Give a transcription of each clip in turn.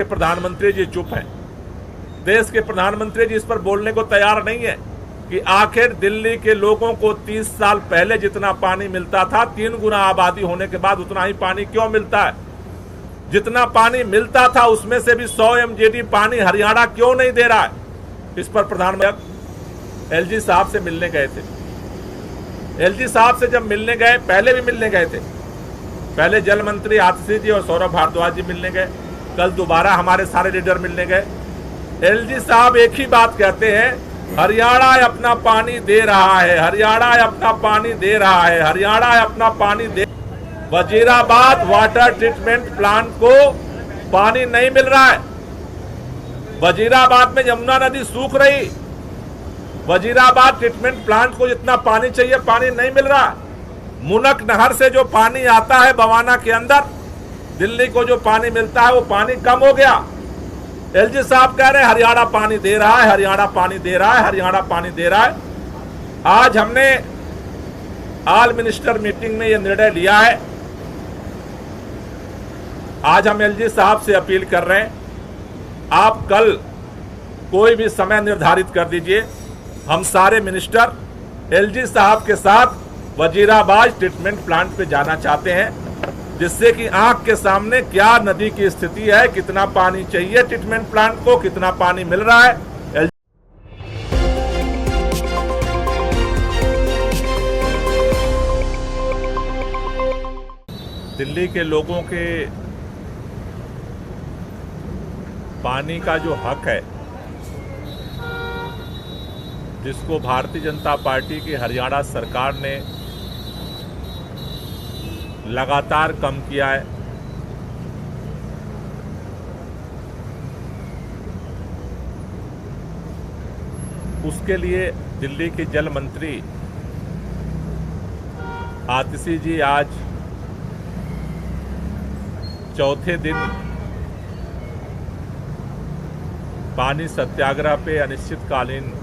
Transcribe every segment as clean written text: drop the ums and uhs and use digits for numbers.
प्रधानमंत्री जी चुप हैं। देश के प्रधानमंत्री जी इस पर बोलने को तैयार नहीं है कि आखिर दिल्ली के लोगों को 30 साल पहले जितना पानी मिलता था, 3 गुना आबादी होने के बाद उतना ही पानी क्यों मिलता है? जितना पानी मिलता था उसमें से भी 100 MGD पानी हरियाणा क्यों नहीं दे रहा है? इस पर प्रधानमंत्री एलजी साहब से मिलने गए थे। एलजी साहब से जब मिलने गए, पहले भी मिलने गए थे, पहले जल मंत्री आतिशी जी और सौरभ भारद्वाज जी मिलने गए, कल दोबारा हमारे सारे लीडर मिलने गए। एलजी साहब एक ही बात कहते हैं, हरियाणा अपना पानी दे रहा है, हरियाणा अपना पानी दे रहा है, हरियाणा अपना पानी दे। वजीराबाद वाटर ट्रीटमेंट प्लांट को पानी नहीं मिल रहा है। वजीराबाद में यमुना नदी सूख रही, वजीराबाद ट्रीटमेंट प्लांट को जितना पानी चाहिए पानी नहीं मिल रहा। मुनक नहर से जो पानी आता है बवाना के अंदर, दिल्ली को जो पानी मिलता है वो पानी कम हो गया। एलजी साहब कह रहे हैं हरियाणा पानी दे रहा है, हरियाणा पानी दे रहा है, हरियाणा पानी दे रहा है। आज हमने ऑल मिनिस्टर मीटिंग में यह निर्णय लिया है। आज हम एलजी साहब से अपील कर रहे हैं, आप कल कोई भी समय निर्धारित कर दीजिए, हम सारे मिनिस्टर एलजी साहब के साथ वजीराबाद ट्रीटमेंट प्लांट पे जाना चाहते हैं, जिससे कि आंख के सामने क्या नदी की स्थिति है, कितना पानी चाहिए ट्रीटमेंट प्लांट को, कितना पानी मिल रहा है। दिल्ली के लोगों के पानी का जो हक है, जिसको भारतीय जनता पार्टी की हरियाणा सरकार ने लगातार कम किया है, उसके लिए दिल्ली के जल मंत्री आतिशी जी आज चौथे दिन पानी सत्याग्रह पे अनिश्चितकालीन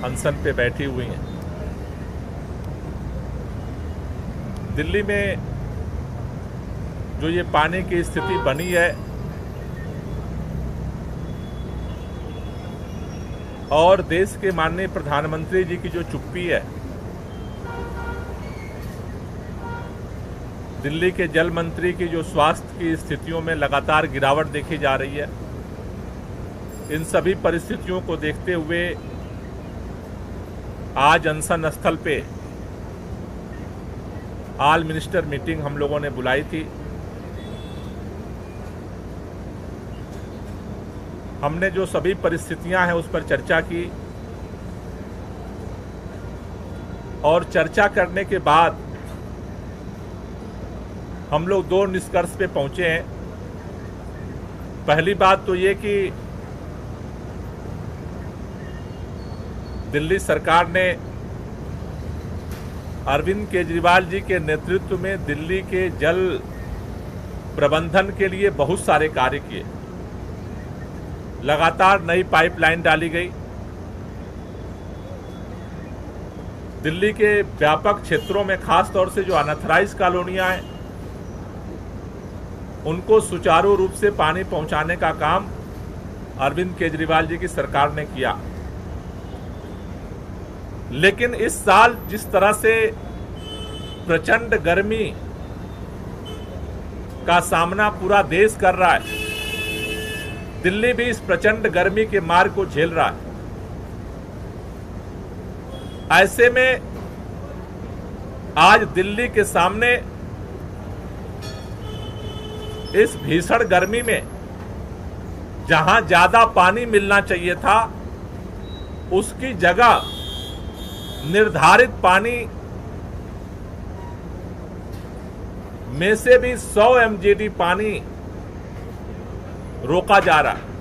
अनशन पे बैठी हुई हैं। दिल्ली में जो ये पानी की स्थिति बनी है और देश के माननीय प्रधानमंत्री जी की जो चुप्पी है, दिल्ली के जल मंत्री की जो स्वास्थ्य की स्थितियों में लगातार गिरावट देखी जा रही है, इन सभी परिस्थितियों को देखते हुए आज अनशन स्थल पे ऑल मिनिस्टर मीटिंग हम लोगों ने बुलाई थी। हमने जो सभी परिस्थितियां हैं उस पर चर्चा की और चर्चा करने के बाद हम लोग 2 निष्कर्ष पे पहुंचे हैं। पहली बात तो ये कि दिल्ली सरकार ने अरविंद केजरीवाल जी के नेतृत्व में दिल्ली के जल प्रबंधन के लिए बहुत सारे कार्य किए। लगातार नई पाइपलाइन डाली गई, दिल्ली के व्यापक क्षेत्रों में खास तौर से जो अनऑथराइज्ड कॉलोनियां हैं उनको सुचारू रूप से पानी पहुंचाने का काम अरविंद केजरीवाल जी की सरकार ने किया। लेकिन इस साल जिस तरह से प्रचंड गर्मी का सामना पूरा देश कर रहा है, दिल्ली भी इस प्रचंड गर्मी के मार को झेल रहा है। ऐसे में आज दिल्ली के सामने इस भीषण गर्मी में जहां ज्यादा पानी मिलना चाहिए था, उसकी जगह निर्धारित पानी में से भी 100 MGD पानी रोका जा रहा है।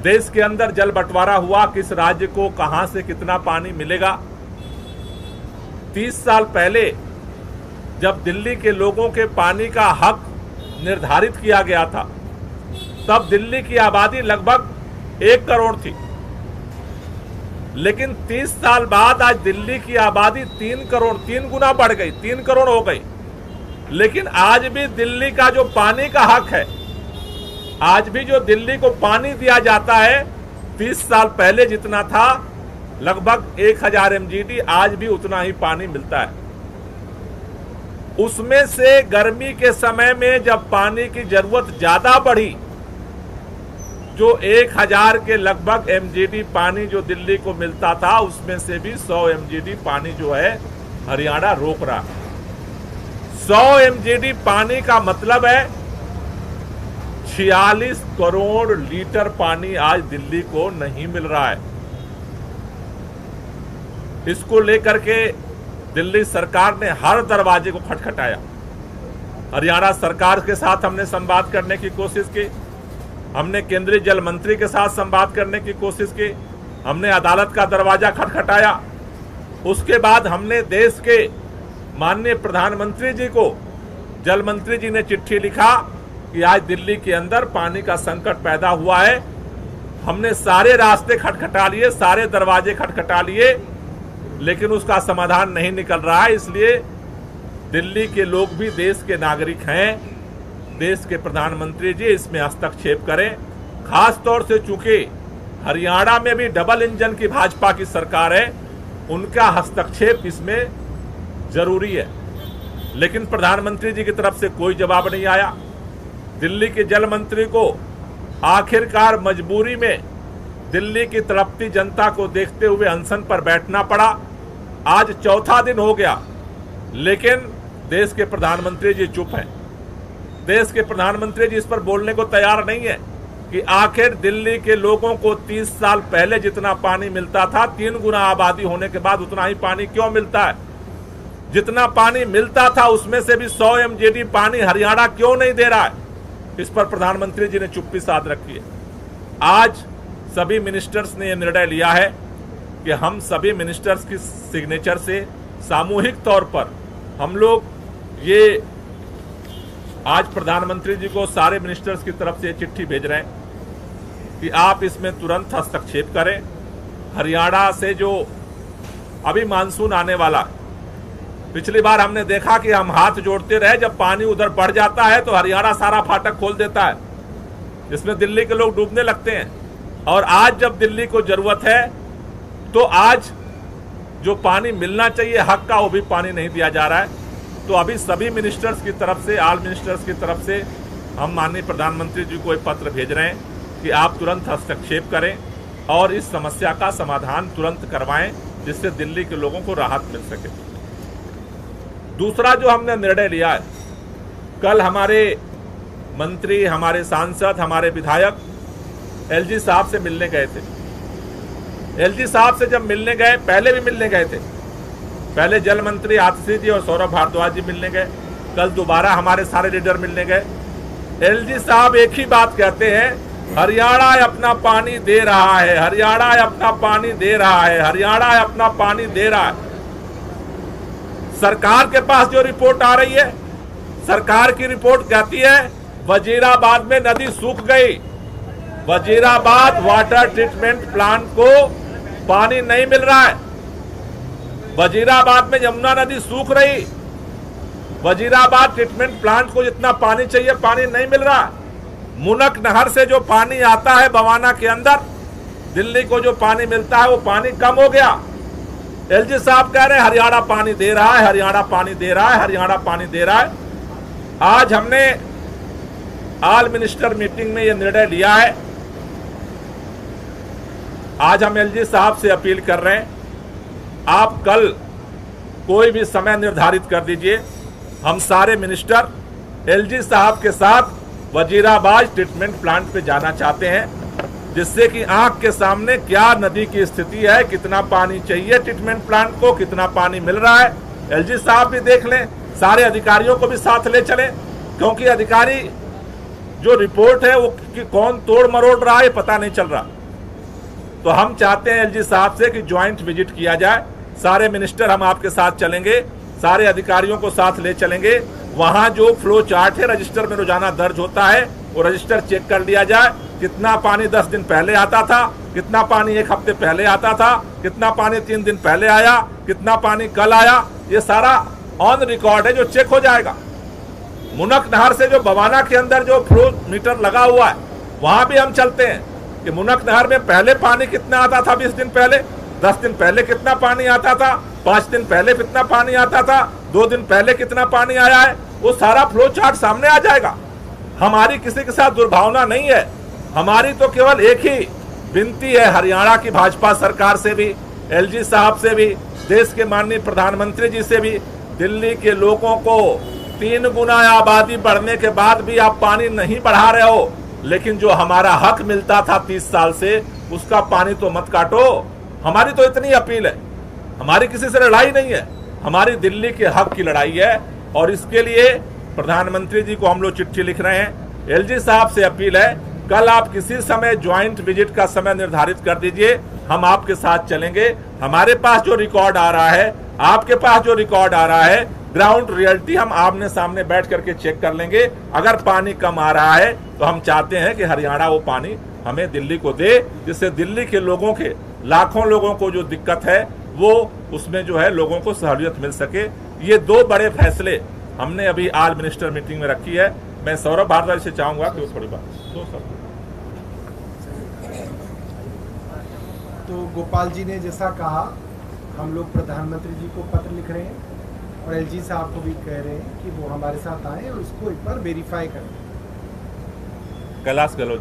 देश के अंदर जल बंटवारा हुआ, किस राज्य को कहां से कितना पानी मिलेगा। 30 साल पहले जब दिल्ली के लोगों के पानी का हक निर्धारित किया गया था, तब दिल्ली की आबादी लगभग 1 करोड़ थी। लेकिन 30 साल बाद आज दिल्ली की आबादी 3 गुना बढ़ गई, 3 करोड़ हो गई। लेकिन आज भी दिल्ली का जो पानी का हक है, आज भी जो दिल्ली को पानी दिया जाता है 30 साल पहले जितना था, लगभग 1000 MGD, आज भी उतना ही पानी मिलता है। उसमें से गर्मी के समय में जब पानी की जरूरत ज्यादा बढ़ी, जो 1000 के लगभग MGD पानी जो दिल्ली को मिलता था, उसमें से भी 100 MGD पानी जो है हरियाणा रोक रहा है। 100 MGD पानी का मतलब है 46 करोड़ लीटर पानी आज दिल्ली को नहीं मिल रहा है। इसको लेकर के दिल्ली सरकार ने हर दरवाजे को खटखटाया। हरियाणा सरकार के साथ हमने संवाद करने की कोशिश की, हमने केंद्रीय जल मंत्री के साथ संवाद करने की कोशिश की, हमने अदालत का दरवाजा खटखटाया। उसके बाद हमने देश के माननीय प्रधानमंत्री जी को, जल मंत्री जी ने चिट्ठी लिखा कि आज दिल्ली के अंदर पानी का संकट पैदा हुआ है। हमने सारे रास्ते खटखटा लिए, सारे दरवाजे खटखटा लिए, लेकिन उसका समाधान नहीं निकल रहा है। इसलिए दिल्ली के लोग भी देश के नागरिक हैं, देश के प्रधानमंत्री जी इसमें हस्तक्षेप करें। खास तौर से चूंकि हरियाणा में भी डबल इंजन की भाजपा की सरकार है, उनका हस्तक्षेप इसमें जरूरी है। लेकिन प्रधानमंत्री जी की तरफ से कोई जवाब नहीं आया। दिल्ली के जल मंत्री को आखिरकार मजबूरी में दिल्ली की तड़पती जनता को देखते हुए अनशन पर बैठना पड़ा। आज चौथा दिन हो गया, लेकिन देश के प्रधानमंत्री जी चुप हैं। देश के प्रधानमंत्री जी इस पर बोलने को तैयार नहीं है कि आखिर दिल्ली के लोगों को 30 साल पहले जितना पानी मिलता था, 3 गुना आबादी होने के बाद उतना ही पानी क्यों मिलता है? जितना पानी मिलता था उसमें से भी 100 MGD पानी हरियाणा क्यों नहीं दे रहा है? इस पर प्रधानमंत्री जी ने चुप्पी साध रखी है। आज सभी मिनिस्टर्स ने यह निर्णय लिया है कि हम सभी मिनिस्टर्स की सिग्नेचर से सामूहिक तौर पर हम लोग ये आज प्रधानमंत्री जी को सारे मिनिस्टर्स की तरफ से चिट्ठी भेज रहे हैं कि आप इसमें तुरंत हस्तक्षेप करें। हरियाणा से जो अभी मानसून आने वाला, पिछली बार हमने देखा कि हम हाथ जोड़ते रहे, जब पानी उधर बढ़ जाता है तो हरियाणा सारा फाटक खोल देता है, जिसमें दिल्ली के लोग डूबने लगते हैं। और आज जब दिल्ली को जरूरत है तो आज जो पानी मिलना चाहिए हक का, वो भी पानी नहीं दिया जा रहा है। तो अभी सभी मिनिस्टर्स की तरफ से, ऑल मिनिस्टर्स की तरफ से हम माननीय प्रधानमंत्री जी को एक पत्र भेज रहे हैं कि आप तुरंत हस्तक्षेप करें और इस समस्या का समाधान तुरंत करवाएं, जिससे दिल्ली के लोगों को राहत मिल सके। दूसरा जो हमने निर्णय लिया है, कल हमारे मंत्री, हमारे सांसद, हमारे विधायक LG साहब से मिलने गए थे। LG साहब से जब मिलने गए, पहले भी मिलने गए थे, पहले जल मंत्री आतिशी जी और सौरभ भारद्वाज जी मिलने गए, कल दोबारा हमारे सारे लीडर मिलने गए। LG साहब एक ही बात कहते हैं, हरियाणा अपना पानी दे रहा है, हरियाणा अपना पानी दे रहा है, हरियाणा अपना पानी दे रहा है। सरकार के पास जो रिपोर्ट आ रही है, सरकार की रिपोर्ट कहती है वजीराबाद में नदी सूख गई, वजीराबाद वाटर ट्रीटमेंट प्लांट को पानी नहीं मिल रहा है, वजीराबाद में यमुना नदी सूख रही, वजीराबाद ट्रीटमेंट प्लांट को जितना पानी चाहिए पानी नहीं मिल रहा। मुनक नहर से जो पानी आता है बवाना के अंदर, दिल्ली को जो पानी मिलता है वो पानी कम हो गया। LG साहब कह रहे हैं हरियाणा पानी दे रहा है, हरियाणा पानी दे रहा है, हरियाणा पानी दे रहा है। आज हमने ऑल मिनिस्टर मीटिंग में यह निर्णय लिया है। आज हम LG साहब से अपील कर रहे हैं, आप कल कोई भी समय निर्धारित कर दीजिए, हम सारे मिनिस्टर LG साहब के साथ वजीराबाद ट्रीटमेंट प्लांट पे जाना चाहते हैं, जिससे कि आंख के सामने क्या नदी की स्थिति है, कितना पानी चाहिए ट्रीटमेंट प्लांट को, कितना पानी मिल रहा है, LG साहब भी देख लें, सारे अधिकारियों को भी साथ ले चलें, क्योंकि अधिकारी जो रिपोर्ट है वो कि कौन तोड़ मरोड़ रहा है पता नहीं चल रहा। तो हम चाहते हैं LG साहब से कि ज्वाइंट विजिट किया जाए, सारे मिनिस्टर हम आपके साथ चलेंगे, सारे अधिकारियों को साथ ले चलेंगे, वहां जो फ्लो चार्ट है रजिस्टर में रोजाना दर्ज होता है वो रजिस्टर चेक कर लिया जाए, कितना पानी 10 दिन पहले आता था, कितना पानी 1 हफ्ते पहले आता था, कितना पानी 3 दिन पहले आया, कितना पानी कल आया, ये सारा ऑन रिकॉर्ड है जो चेक हो जाएगा। मुनक नहर से जो बवाना के अंदर जो फ्लो मीटर लगा हुआ है वहां भी हम चलते हैं कि मुनक नहर में पहले पानी कितना आता था, 20 दिन पहले, 10 दिन पहले कितना पानी आता था, 5 दिन पहले कितना पानी आता था, 2 दिन पहले कितना पानी आया है, वो सारा फ्लो चार्ट सामने आ जाएगा। हमारी किसी के साथ दुर्भावना नहीं है, हमारी तो केवल एक ही विनती है हरियाणा की भाजपा सरकार से भी, एलजी साहब से भी, देश के माननीय प्रधानमंत्री जी से भी, दिल्ली के लोगों को 3 गुना आबादी बढ़ने के बाद भी आप पानी नहीं बढ़ा रहे हो, लेकिन जो हमारा हक मिलता था 30 साल से उसका पानी तो मत काटो। हमारी तो इतनी अपील है, हमारी किसी से लड़ाई नहीं है, हमारी दिल्ली के हक की लड़ाई है। और इसके लिए प्रधानमंत्री जी को हम लोग चिट्ठी लिख रहे हैं। एलजी साहब से अपील है, कल आप किसी समय ज्वाइंट विजिट का समय निर्धारित कर दीजिए, हम आपके साथ चलेंगे। हमारे पास जो रिकॉर्ड आ रहा है, आपके पास जो रिकॉर्ड आ रहा है, ग्राउंड रियलिटी हम आमने सामने बैठ करके चेक कर लेंगे। अगर पानी कम आ रहा है तो हम चाहते हैं कि हरियाणा वो पानी हमें दिल्ली को दे, जिससे दिल्ली के लोगों के, लाखों लोगों को जो दिक्कत है वो उसमें जो है लोगों को सहूलियत मिल सके। ये 2 बड़े फैसले हमने अभी आज मिनिस्टर मीटिंग में रखी है। मैं सौरभ भारद्वाज से चाहूंगा कि वो थोड़ी बात तो गोपाल जी ने जैसा कहा, हम लोग प्रधानमंत्री जी को पत्र लिख रहे हैं और एलजी साहब को भी कह रहे हैं कि वो हमारे साथ आए और इसको एक बार वेरीफाई करें। कैलाश गहलोत